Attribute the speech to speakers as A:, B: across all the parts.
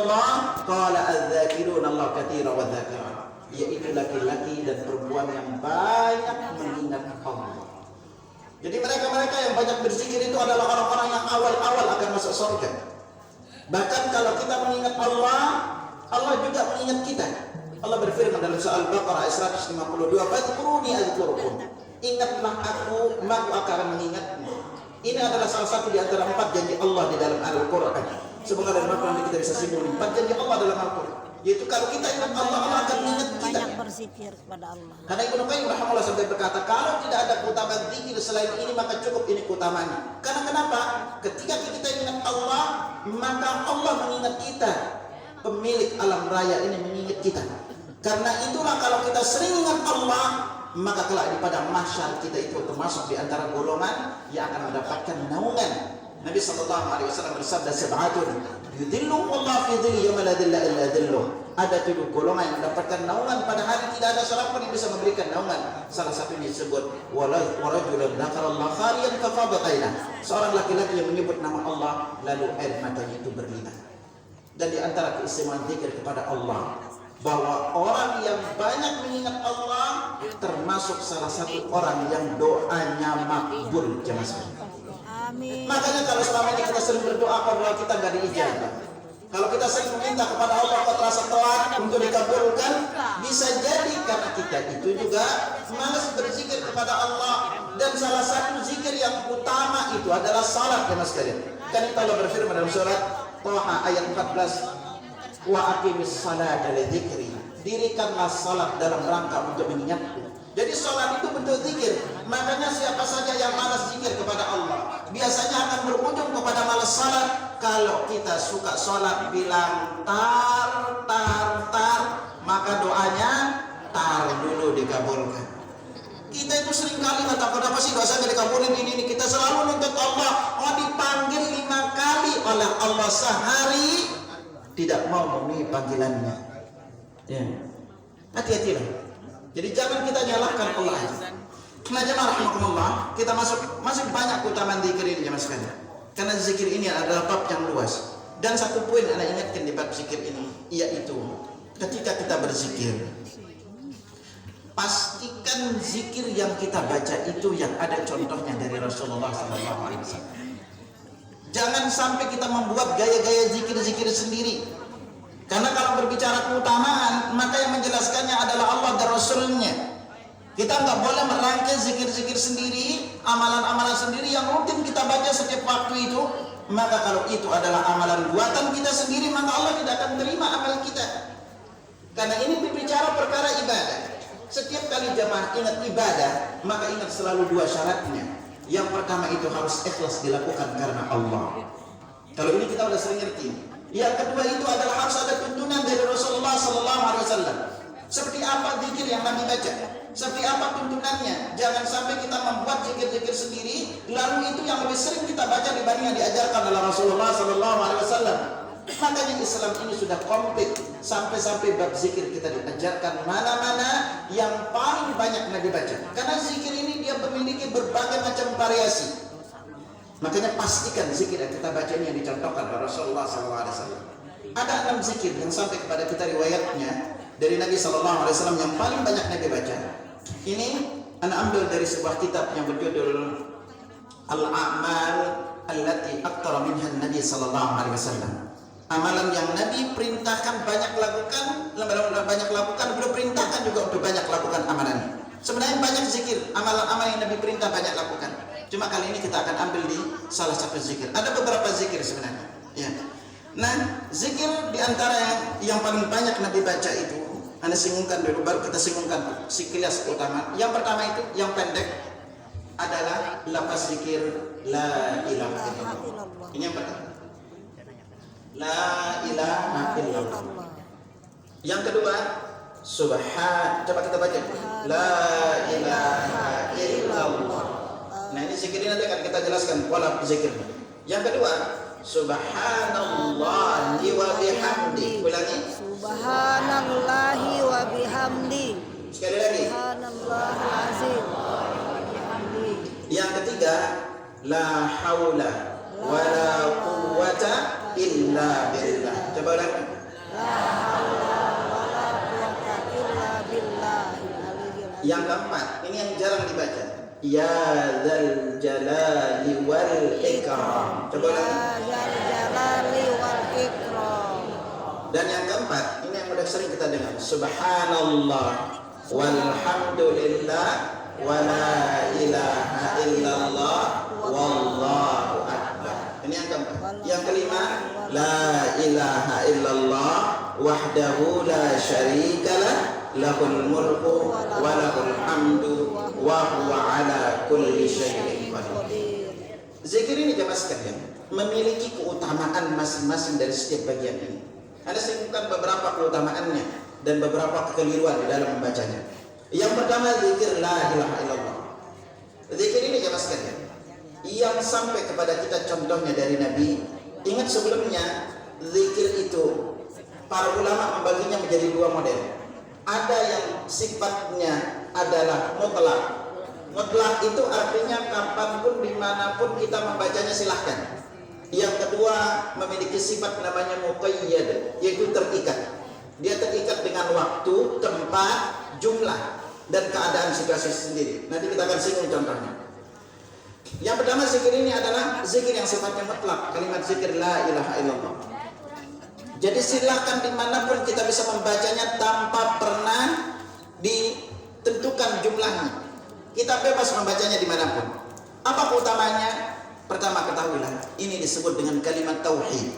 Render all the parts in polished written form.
A: Allah? Qala adz-dzakiruna Allah katsiran wa dzakirat. Yaitu laki-laki dan perempuan yang banyak mengingat Allah. Jadi mereka-mereka yang banyak berzikir itu adalah orang-orang yang awal-awal akan masuk surga. Bahkan kalau kita mengingat Allah, Allah juga mengingat kita. Allah berfirman dalam surah Al-Baqarah ayat 152, "Fadhkuruni adzkurukum." Ingatlah aku, maka aku akan mengingatmu. Ini adalah salah satu di antara 4 janji Allah di dalam Al-Qur'an. Semoga dari makna kita bisa simpulkan 4 janji Allah dalam Al-Qur'an. Yaitu kalau kita ingat Allah, Allah akan mengingat kita.
B: Banyak berzikir kepada Allah.
A: Karena Ibnu Qayyim rahimahullah sampai berkata, kalau tidak ada keutamaan zikir selain ini, maka cukup ini keutamaannya. Karena kenapa? Ketika kita ingat Allah, maka Allah mengingat kita. Pemilik alam raya ini mengingat kita. Karena itulah kalau kita sering ingat Allah, maka kelak di padang mahsyar kita itu termasuk di antara golongan yang akan mendapatkan naungan. Nabi SAW bersabda, "Sab'atun yudhilluhum Allah fi dhilli yawma la dhilla illa dhilluh." Ada 7 golongan yang mendapatkan naungan pada hari tidak ada seorang pun yang bisa memberikan naungan. Salah satunya disebut warajulun dzakarallaha khaliyan fafada ainah. Seorang laki-laki yang menyebut nama Allah lalu air matanya itu berlinang. Dan di antara keistimewaan zikir kepada Allah, bahwa orang yang banyak mengingat Allah termasuk salah satu orang yang doanya makbul, jemaah sekalian.
B: Amin.
A: Makanya kalau selama ini kita sering berdoa, doa kita nggak diijabah. Kalau kita sering meminta kepada Allah kok terasa telat untuk dikabulkan, bisa jadi karena kita itu juga malas berzikir kepada Allah. Dan salah satu zikir yang utama itu adalah salat, jemaah sekalian. Kan itu Allah berfirman dalam surat Thaha ayat 14, "Wa aqimis salata li dzikri." Dirikanlah salat dalam rangka untuk mengingatku. Jadi salat itu bentuk zikir. Makanya siapa saja yang malas zikir kepada Allah, biasanya akan berujung kepada malas salat. Kalau kita suka salat bilang tar, maka doanya tar dulu dikabulkan. Kita itu sering kali kata, kenapa sih dosa gak dikabulin ini? Kita selalu nuntut Allah. Oh, dipanggil 5 kali oleh Allah sehari, tidak mau memenuhi panggilannya. Ya. Hati-hatilah. Jadi jangan kita nyalahkan Allah aja. Nah, jemaah rahimakumullah, kita masih banyak keutamaan zikir ini, jemaah sekalian. Karena zikir ini adalah bab yang luas. Dan satu poin Anda ingatkan di bab zikir ini, yaitu ketika kita berzikir, pastikan zikir yang kita baca itu yang ada contohnya dari Rasulullah SAW. Jangan sampai kita membuat gaya-gaya zikir-zikir sendiri. Karena kalau berbicara keutamaan, maka yang menjelaskannya adalah Allah dan Rasulnya. Kita nggak boleh merangkai zikir-zikir sendiri, amalan-amalan sendiri yang rutin kita baca setiap waktu itu. Maka kalau itu adalah amalan buatan kita sendiri, maka Allah tidak akan terima amal kita. Karena ini berbicara perkara ibadah. Setiap kali jamaah ingat ibadah, maka ingat selalu 2 syaratnya. Yang pertama itu harus ikhlas dilakukan karena Allah. Kalau ini kita sudah sering ngerti. Yang kedua itu adalah harus ada tuntunan dari Rasulullah SAW. Seperti apa zikir yang Nabi baca? Seperti apa tuntunannya? Jangan sampai kita membuat zikir-zikir sendiri, lalu itu yang lebih sering kita baca dibanding yang diajarkan oleh Rasulullah SAW. Makanya Islam ini sudah komplit. Sampai-sampai bab zikir kita diajarkan mana-mana yang paling banyak Nabi baca. Karena zikir ini dia memiliki berbagai macam variasi. Makanya pastikan zikir yang kita baca ini yang dicontohkan oleh Rasulullah SAW. Ada 6 zikir yang sampai kepada kita riwayatnya dari Nabi SAW yang paling banyak Nabi baca. Ini Anda ambil dari sebuah kitab yang berjudul Al-A'mal Allati Aktsara Minha Nabi SAW. Amalan yang Nabi perintahkan banyak lakukan, belum perintahkan juga untuk banyak lakukan amalan. Sebenarnya banyak zikir, amalan-amalan yang Nabi perintah banyak lakukan. Cuma kali ini kita akan ambil di salah satu zikir. Ada beberapa zikir sebenarnya. Ya. Nah, zikir di antara yang paling banyak Nabi baca itu, Anda singungkan dulu, baru kita singungkan sekilas keutamaan. Yang pertama itu, yang pendek adalah lafaz zikir La ilaha illallah. Ini yang pertama. La ilaha illallah. Yang kedua, coba kita baca. La ilaha illallah. Nah, ini zikir ini nanti akan kita jelaskan pola zikirnya. Yang kedua, subhanallahi wa bihamdi. Ulangi.
B: Subhanallahi wa bihamdi.
A: Sekali lagi.
B: Subhanallah azim.
A: Yang ketiga, la haula wa la quwwata illa billah. Coba ulangi.
B: La haula wala quwata illa billahil aliyyil azim.
A: Yang keempat, ini yang jarang dibaca. Ya dzal jalali wal ikram. Coba lagi.
B: Ya dzal jalali wal ikram.
A: Dan yang keempat, ini yang udah sering kita dengar. Subhanallah walhamdulillah wala ilaha illallah wallahu akbar. Ini yang keempat. Yang kelima, la ilaha illallah wahdahu la syarikalah lahul mulku wa lahul hamdu wa huwa ala kulli syai'in qadir. Zikir ini jemaah sekalian memiliki keutamaan masing-masing dari setiap bagian ini. Ada sebutkan beberapa keutamaannya dan beberapa kekeliruan di dalam membacanya. Yang pertama, zikir la ilaha illallah. Zikir ini jemaah sekalian yang sampai kepada kita contohnya dari Nabi. Ingat sebelumnya zikir itu para ulama membaginya menjadi dua model. Ada yang sifatnya adalah mutlak. Mutlak itu artinya kapanpun dimanapun kita membacanya silahkan. Yang kedua memiliki sifat namanya muqayyad, yaitu terikat. Dia terikat dengan waktu, tempat, jumlah, dan keadaan situasi sendiri. Nanti kita akan singgung contohnya. Yang pertama zikir ini adalah zikir yang sifatnya mutlak, kalimat zikir la ilaha illallah. Jadi silakan dimanapun kita bisa membacanya tanpa pernah ditentukan jumlahnya. Kita bebas membacanya dimanapun. Apa keutamanya? Pertama ketahuilah, ini disebut dengan kalimat tauhid.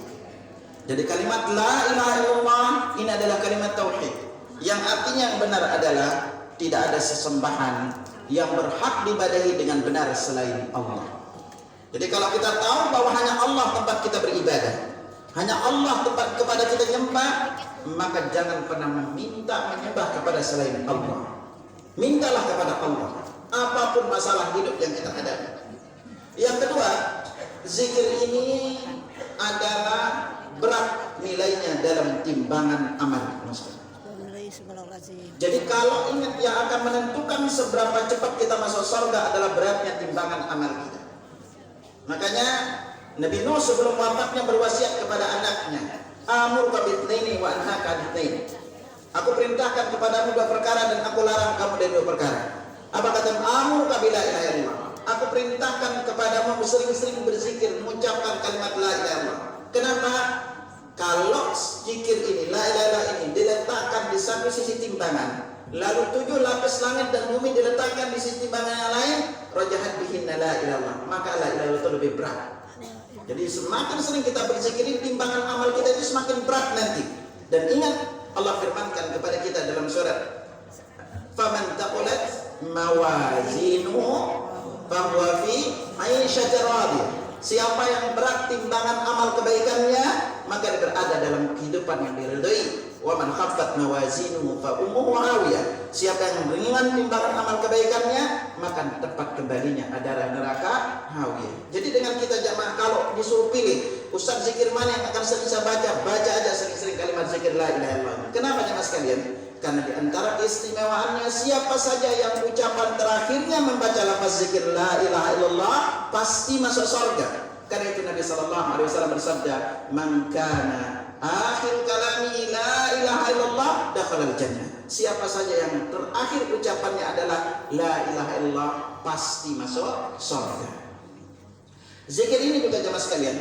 A: Jadi kalimat la ilaha illallah ini adalah kalimat tauhid, yang artinya yang benar adalah tidak ada sesembahan yang berhak diibadahi dengan benar selain Allah. Jadi kalau kita tahu bahwa hanya Allah tempat kita beribadah, hanya Allah tempat kepada kita nyembah, maka jangan pernah meminta menyembah kepada selain Allah. Mintalah kepada Allah apapun masalah hidup yang kita hadapi. Yang kedua, zikir ini adalah berat nilainya dalam timbangan amal. Jadi kalau ingat yang akan menentukan seberapa cepat kita masuk surga adalah beratnya timbangan amal kita. Makanya Nabi Nuh sebelum wafatnya berwasiat kepada anaknya, amur kabitnaini wa anhaka aditnaini. Aku perintahkan kepadamu dua perkara dan aku larang kamu dari dua perkara. Apa kata amur kabila ilaha illallah? Aku perintahkan kepadamu sering-sering berzikir, mengucapkan kalimat la ilaha illallah. Kenapa? Kalau zikir ini, la ilaha illallah ini diletakkan di satu sisi timbangan, lalu 7 lapis langit dan bumi diletakkan di sisi timbangan yang lain, rajahat bihinna la ilaha illallah, maka la ilaha illallah itu lebih berat. Jadi semakin sering kita berzikir, timbangan amal kita itu semakin berat nanti. Dan ingat, Allah firmankan kepada kita dalam surat, faman taqulat mawazinuhu fahuwa fi 'aisyatin radiyah. Siapa yang berat timbangan amal kebaikannya, maka dia berada dalam kehidupan yang diridhai. Wa man khaffat mawazinuhu fa ummuhu hawiyah. Siapa yang ringan timbangan amal kebaikannya, maka tempat kembalinya adalah neraka hawiyah. Jadi dengan kita jamaah kalau disuruh pilih, Ustaz zikir mana yang akan sering saya baca? Baca aja sering-sering kalimat zikir la ilaha illallah. Kenapa jamaah sekalian? Karena di antara keistimewaannya, siapa saja yang ucapan terakhirnya membaca lafaz zikir la ilaha illallah pasti masuk surga. Karena itu Nabi SAW bersabda, man kana akhir kalami la ilaha illallah dakhala al-jannah. Siapa saja yang terakhir ucapannya adalah la ilaha illallah pasti masuk surga. Zikir ini juga jemaah sekalian,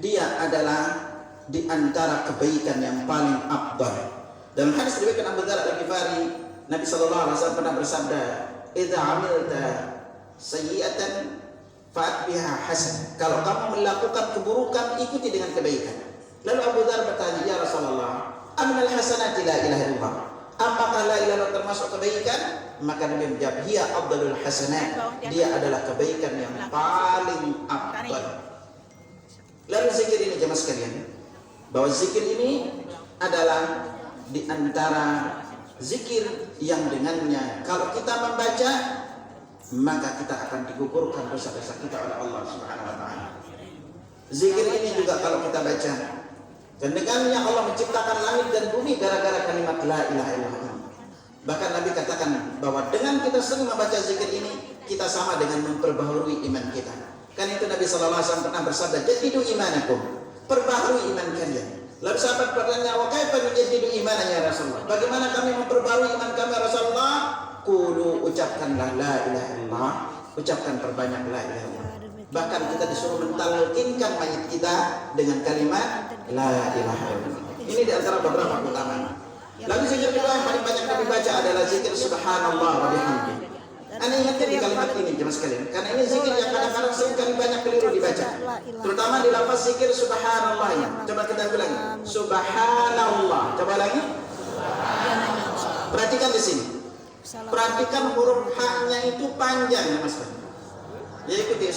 A: dia adalah di antara kebaikan yang paling afdal. Dalam hadis riwayat Abu Dzar Al-Ghifari, Nabi SAW pernah bersabda, "Idza 'amilta sayyi'atan fa'atbiha hasanah." Kalau kamu melakukan keburukan, ikuti dengan kebaikan. Lalu Abu Dzar bertanya, "Ya Rasulullah, aminal hasanati la ilaha illallah?" Apakah la ilaha illallah termasuk kebaikan? Maka Nabi menjawab, "Hiya afdalul hasanat." Dia adalah kebaikan yang paling afdal. Lalu zikir ini jemaah sekalian, bahwa zikir ini adalah di antara zikir yang dengannya kalau kita membaca, maka kita akan digugurkan dosa-dosa kita oleh Allah Subhanahu wa taala. Zikir ini juga kalau kita baca, dan dengannya Allah menciptakan langit dan bumi gara-gara kalimat la ilaha illallah. Bahkan Nabi katakan bahwa dengan kita sering membaca zikir ini, kita sama dengan memperbaharui iman kita. Kan itu Nabi SAW pernah bersabda, "Jadidu imanakum," perbaharui iman kalian. Lalu sahabat bertanya, "Wa kaifa Rasulullah. Bagaimana kami memperbarui iman kami ya Rasulullah? Qulu, ucapkanlah la ilaha illallah, ucapkan perbanyak la ilaha illallah. Bahkan kita disuruh mentalqinkan mayit kita dengan kalimat la ilaha illallah. Ini di antara beberapa keutamaan. Lalu zikir kedua yang paling banyak kami baca adalah zikir subhanallah wa bihamdi. Anda ingatkan di kalimat ini jemaah sekalian, karena ini zikir yang kadang-kadang seringkali banyak keliru dibaca. Terutama di lafaz zikir subhanallah ya. Coba kita ulangi. Subhanallah. Coba lagi. Perhatikan di sini. Perhatikan huruf H-nya itu panjang ya Mas. Ya ikuti